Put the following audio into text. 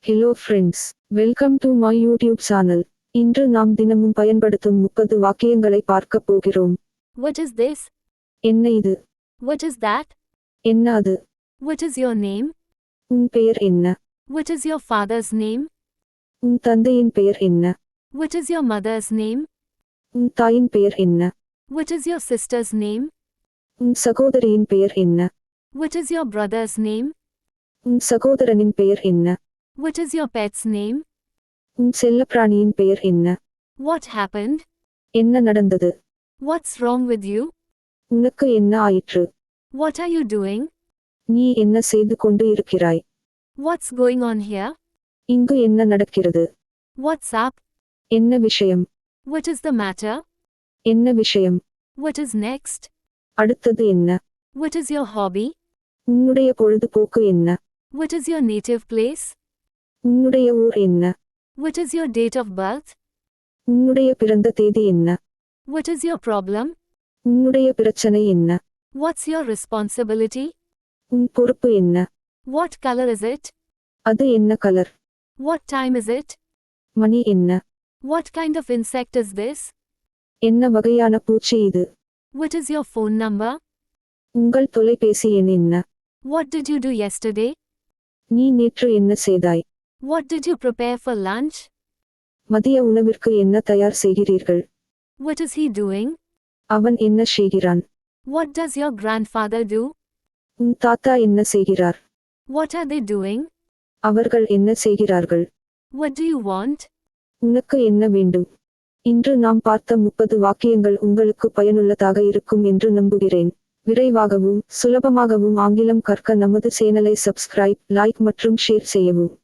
Hello friends. Welcome to my YouTube channel. இன்று நாம் தினமும் பயன்படுத்தும் 30 வாக்கியங்களை பார்க்கப் போகிறோம். What is this? என்ன இது? What is that? என்ன அது? What is your name? உன் பெயர் என்ன? What is your father's name? உன் தந்தையின் பெயர் என்ன? What is your mother's name? உன் தாயின் பெயர் என்ன? What is your sister's name? உன் சகோதரியின் பெயர் என்ன? What is your brother's name? உன் சகோதரனின் பெயர் என்ன? What is your pet's name? உன் செல்லப்பிராணியின் பெயர் என்ன? What happened? என்ன நடந்தது? What's wrong with you? உனக்கு என்ன ஆயிற்று? What are you doing? நீ என்ன செய்து கொண்டு இருக்கிறாய்? What's going on here? இங்கு என்ன நடக்கிறது? What's up? என்ன விஷயம்? What is the matter? என்ன விஷயம்? What is next? அடுத்தது என்ன? What is your hobby? உன்னுடைய பொழுதுபோக்கு என்ன? What is your native place? உன்னுடைய ஊர் என்ன? What is your date of birth? உன்னுடைய பிறந்த தேதி என்ன? What is your problem? உன்னுடைய பிரச்சனை என்ன? What's your responsibility? உன் பொறுப்பு என்ன? What color is it? அது என்ன colour? What time is it? மணி என்ன? What kind of insect is this? என்ன வகையான பூச்சி இது? What is your phone number? உங்கள் தொலைபேசி எண் என்ன? What did you do yesterday? நீ நேற்று என்ன செய்தாய்? What did you prepare for lunch? மதிய உணவிற்கு என்ன தயார் செய்கிறீர்கள்? What is he doing? அவன் என்ன செய்கிறான்? What does your grandfather do? உன் தாத்தா என்ன செய்கிறார்? What are they doing? அவர்கள் என்ன செய்கிறார்கள்? What do you want? உனக்கு என்ன வேண்டும்? இன்று நாம் பார்த்த 30 வாக்கியங்கள் உங்களுக்கு பயனுள்ளதாக இருக்கும் என்று நம்புகிறேன். விரைவாகவும் சுலபமாகவும் ஆங்கிலம் கற்க நமது சேனலை சப்ஸ்கிரைப், லைக் மற்றும் ஷேர் செய்யவும்.